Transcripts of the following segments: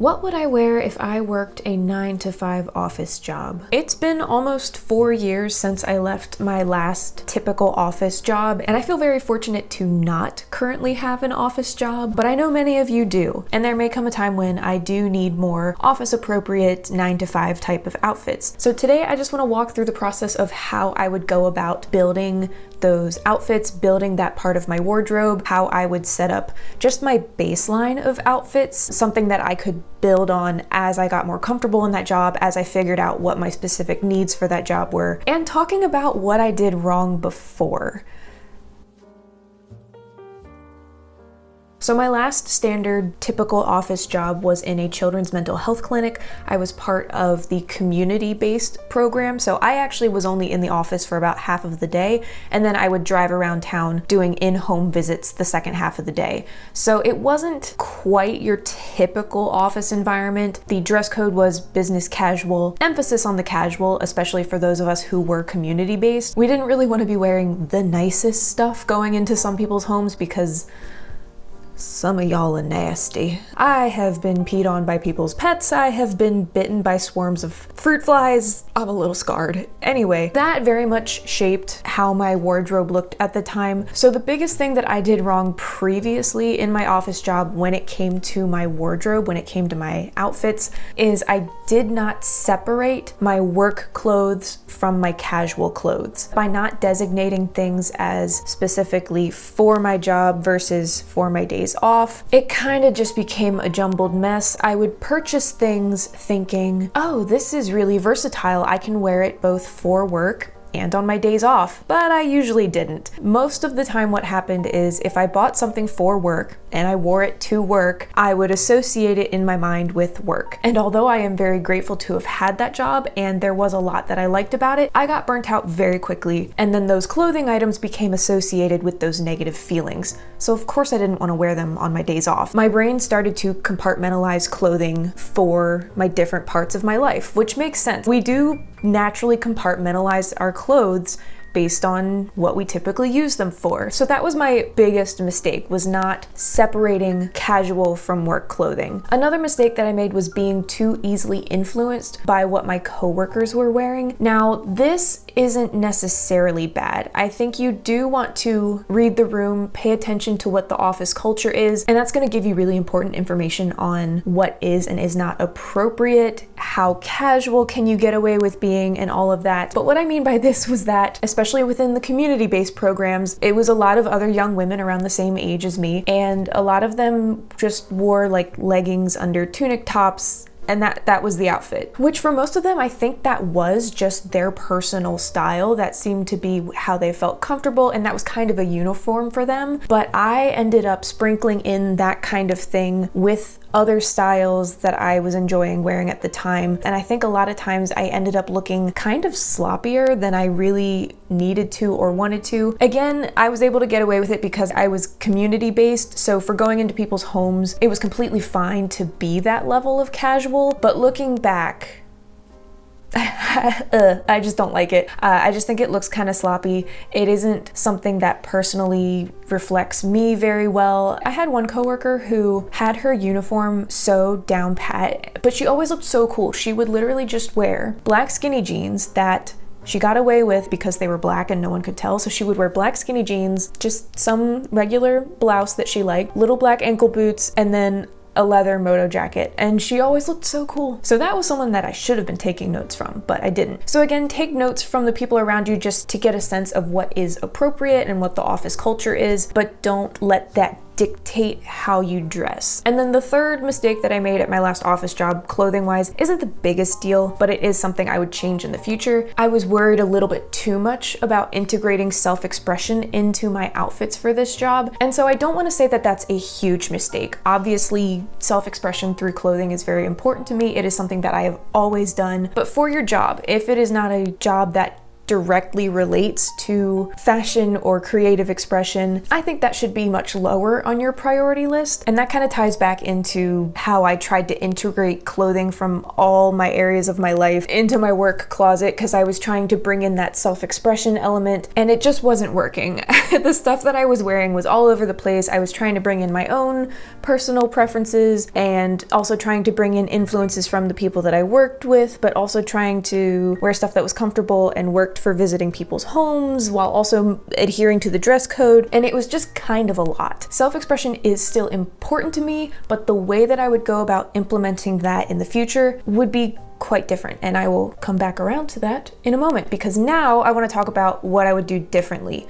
What would I wear if I worked a 9-to-5 office job? It's been almost 4 years since I left my last typical office job, and I feel very fortunate to not currently have an office job, but I know many of you do, and there may come a time when I do need more office-appropriate 9-to-5 type of outfits. So today I just want to walk through the process of how I would go about building those outfits, building that part of my wardrobe, how I would set up just my baseline of outfits, something that I could build on as I got more comfortable in that job, as I figured out what my specific needs for that job were, and talking about what I did wrong before. So my last standard typical office job was in a children's mental health clinic. I was part of the community-based program, so I actually was only in the office for about half of the day, and then I would drive around town doing in-home visits the second half of the day. So it wasn't quite your typical office environment. The dress code was business casual, emphasis on the casual, especially for those of us who were community-based. We didn't really want to be wearing the nicest stuff going into some people's homes because some of y'all are nasty. I have been peed on by people's pets. I have been bitten by swarms of fruit flies. I'm a little scarred. Anyway, that very much shaped how my wardrobe looked at the time. So the biggest thing that I did wrong previously in my office job when it came to my wardrobe, when it came to my outfits, is I did not separate my work clothes from my casual clothes. By not designating things as specifically for my job versus for my days off, it kind of just became a jumbled mess. I would purchase things thinking, oh, this is really versatile. I can wear it both for work and on my days off, but I usually didn't. Most of the time what happened is if I bought something for work and I wore it to work, I would associate it in my mind with work. And although I am very grateful to have had that job and there was a lot that I liked about it, I got burnt out very quickly, and then those clothing items became associated with those negative feelings. So of course I didn't want to wear them on my days off. My brain started to compartmentalize clothing for my different parts of my life, which makes sense. We do naturally compartmentalize our clothes based on what we typically use them for. So that was my biggest mistake, was not separating casual from work clothing. Another mistake that I made was being too easily influenced by what my coworkers were wearing. Now, this isn't necessarily bad. I think you do want to read the room, pay attention to what the office culture is, and that's gonna give you really important information on what is and is not appropriate, how casual can you get away with being, and all of that. But what I mean by this was that, especially within the community-based programs, it was a lot of other young women around the same age as me, and a lot of them just wore like leggings under tunic tops, and that was the outfit. Which for most of them, I think that was just their personal style. That seemed to be how they felt comfortable, and that was kind of a uniform for them. But I ended up sprinkling in that kind of thing with other styles that I was enjoying wearing at the time. And I think a lot of times I ended up looking kind of sloppier than I really needed to or wanted to. Again, I was able to get away with it because I was community-based, so for going into people's homes, it was completely fine to be that level of casual. But looking back, I just don't like it. I just think it looks kind of sloppy. It isn't something that personally reflects me very well. I had one coworker who had her uniform so down pat, but she always looked so cool. She would literally just wear black skinny jeans that she got away with because they were black and no one could tell. So she would wear black skinny jeans, just some regular blouse that she liked, little black ankle boots, and then a leather moto jacket, and she always looked so cool. So that was someone that I should have been taking notes from, but I didn't. So again, take notes from the people around you just to get a sense of what is appropriate and what the office culture is, but don't let that dictate how you dress. And then the third mistake that I made at my last office job, clothing-wise, isn't the biggest deal, but it is something I would change in the future. I was worried a little bit too much about integrating self-expression into my outfits for this job. And so I don't want to say that that's a huge mistake. Obviously, self-expression through clothing is very important to me. It is something that I have always done. But for your job, if it is not a job that directly relates to fashion or creative expression, I think that should be much lower on your priority list. And that kind of ties back into how I tried to integrate clothing from all my areas of my life into my work closet, because I was trying to bring in that self-expression element and it just wasn't working. The stuff that I was wearing was all over the place. I was trying to bring in my own personal preferences and also trying to bring in influences from the people that I worked with, but also trying to wear stuff that was comfortable and worked for visiting people's homes while also adhering to the dress code, and it was just kind of a lot. Self-expression is still important to me, but the way that I would go about implementing that in the future would be quite different, and I will come back around to that in a moment, because now I want to talk about what I would do differently.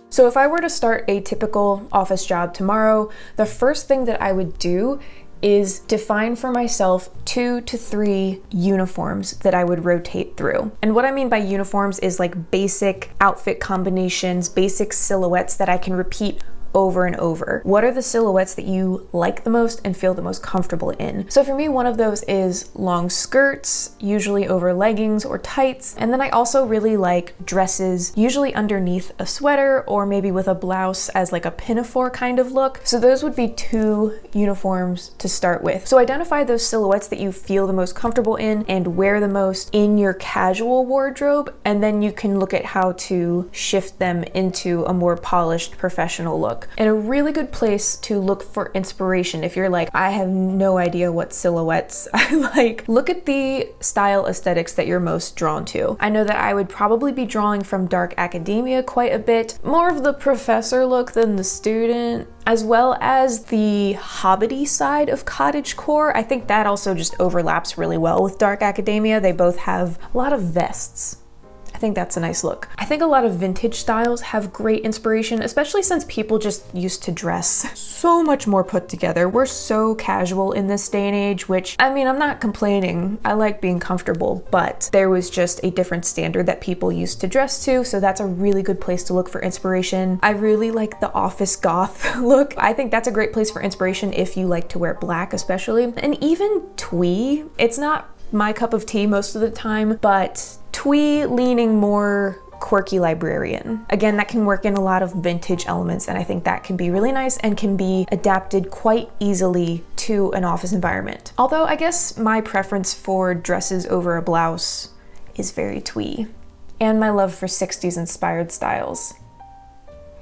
So if I were to start a typical office job tomorrow, the first thing that I would do is define for myself 2 to 3 uniforms that I would rotate through. And what I mean by uniforms is like basic outfit combinations, basic silhouettes that I can repeat over and over. What are the silhouettes that you like the most and feel the most comfortable in? So for me, one of those is long skirts, usually over leggings or tights. And then I also really like dresses, usually underneath a sweater or maybe with a blouse as like a pinafore kind of look. So those would be 2 uniforms to start with. So identify those silhouettes that you feel the most comfortable in and wear the most in your casual wardrobe, and then you can look at how to shift them into a more polished professional look. And a really good place to look for inspiration if you're like, I have no idea what silhouettes I like, look at the style aesthetics that you're most drawn to. I know that I would probably be drawing from dark academia quite a bit, more of the professor look than the student, as well as the hobbity side of cottagecore. I think that also just overlaps really well with dark academia. They both have a lot of vests. I think that's a nice look. I think a lot of vintage styles have great inspiration, especially since people just used to dress so much more put together. We're so casual in this day and age, which, I mean, I'm not complaining. I like being comfortable, but there was just a different standard that people used to dress to, so that's a really good place to look for inspiration. I really like the office goth look. I think that's a great place for inspiration if you like to wear black especially. And even twee. It's not my cup of tea most of the time, but twee leaning more quirky librarian. Again, that can work in a lot of vintage elements, and I think that can be really nice and can be adapted quite easily to an office environment. Although I guess my preference for dresses over a blouse is very twee, and my love for 60s inspired styles.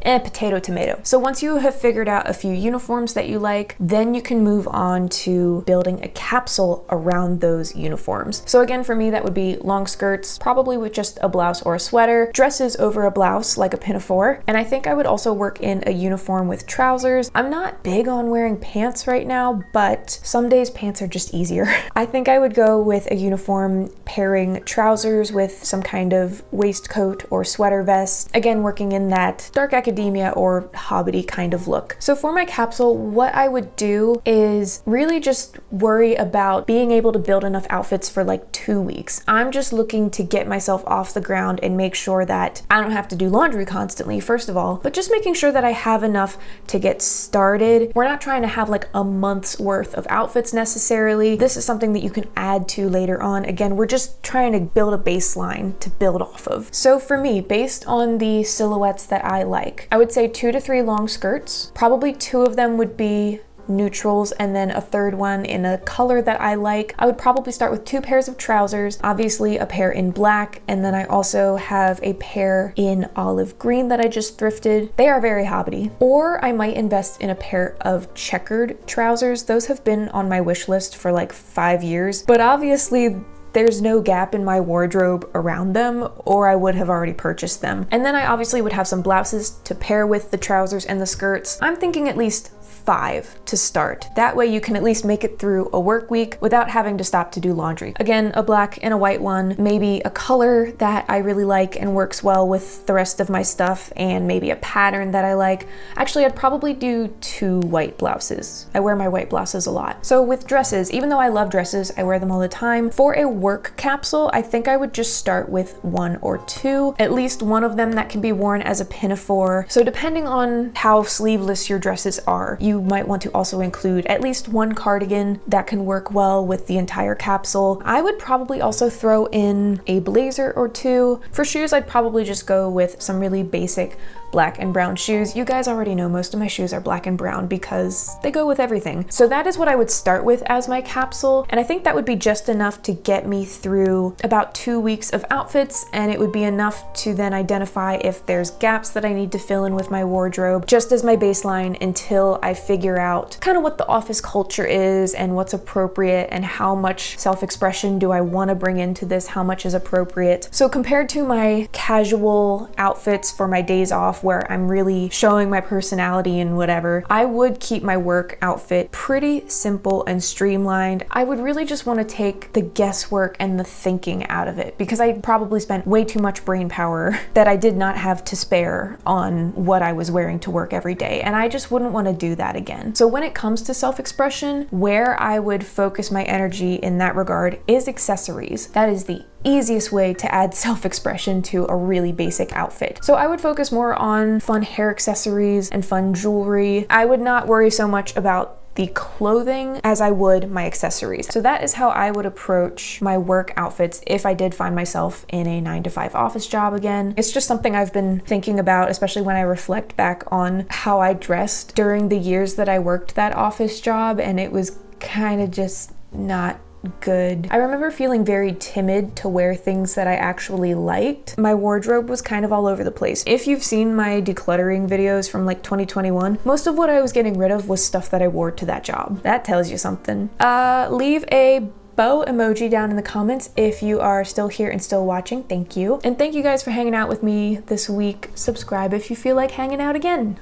Potato tomato. So once you have figured out a few uniforms that you like, then you can move on to building a capsule around those uniforms. So again, for me, that would be long skirts, probably with just a blouse or a sweater, dresses over a blouse like a pinafore, and I think I would also work in a uniform with trousers. I'm not big on wearing pants right now, but some days pants are just easier. I think I would go with a uniform pairing trousers with some kind of waistcoat or sweater vest, again working in that dark academia or hobbity kind of look. So for my capsule, what I would do is really just worry about being able to build enough outfits for like 2 weeks. I'm just looking to get myself off the ground and make sure that I don't have to do laundry constantly, first of all, but just making sure that I have enough to get started. We're not trying to have like a month's worth of outfits necessarily. This is something that you can add to later on. Again, we're just trying to build a baseline to build off of. So for me, based on the silhouettes that I like, I would say 2 to 3 long skirts. Probably 2 of them would be neutrals and then a third one in a color that I like. I would probably start with 2 pairs of trousers, obviously a pair in black, and then I also have a pair in olive green that I just thrifted. They are very hobbity. Or I might invest in a pair of checkered trousers. Those have been on my wish list for like 5 years, but obviously there's no gap in my wardrobe around them, or I would have already purchased them. And then I obviously would have some blouses to pair with the trousers and the skirts. I'm thinking at least 5 to start. That way you can at least make it through a work week without having to stop to do laundry. Again, a black and a white one, maybe a color that I really like and works well with the rest of my stuff, and maybe a pattern that I like. Actually, I'd probably do 2 white blouses. I wear my white blouses a lot. So with dresses, even though I love dresses, I wear them all the time. For a work capsule, I think I would just start with 1 or 2, at least one of them that can be worn as a pinafore. So depending on how sleeveless your dresses are, you you might want to also include at least one cardigan that can work well with the entire capsule. I would probably also throw in a blazer or two. For shoes, I'd probably just go with some really basic black and brown shoes. You guys already know most of my shoes are black and brown because they go with everything. So that is what I would start with as my capsule. And I think that would be just enough to get me through about 2 weeks of outfits. And it would be enough to then identify if there's gaps that I need to fill in with my wardrobe, just as my baseline until I figure out kind of what the office culture is and what's appropriate and how much self-expression do I want to bring into this, how much is appropriate. So compared to my casual outfits for my days off, where I'm really showing my personality and whatever, I would keep my work outfit pretty simple and streamlined. I would really just want to take the guesswork and the thinking out of it because I probably spent way too much brain power that I did not have to spare on what I was wearing to work every day, and I just wouldn't want to do that again. So when it comes to self-expression, where I would focus my energy in that regard is accessories. That is the easiest way to add self-expression to a really basic outfit. So I would focus more on fun hair accessories and fun jewelry. I would not worry so much about the clothing as I would my accessories. So that is how I would approach my work outfits if I did find myself in a 9-to-5 office job again. It's just something I've been thinking about, especially when I reflect back on how I dressed during the years that I worked that office job, and it was kind of just not good. I remember feeling very timid to wear things that I actually liked. My wardrobe was kind of all over the place. If you've seen my decluttering videos from like 2021, most of what I was getting rid of was stuff that I wore to that job. That tells you something. Leave a bow emoji down in the comments if you are still here and still watching. Thank you. And thank you guys for hanging out with me this week. Subscribe if you feel like hanging out again.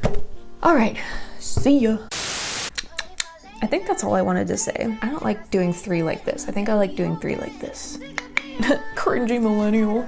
All right, see ya. I think that's all I wanted to say. I don't like doing 3 like this. I think I like doing 3 like this. Cringy millennial.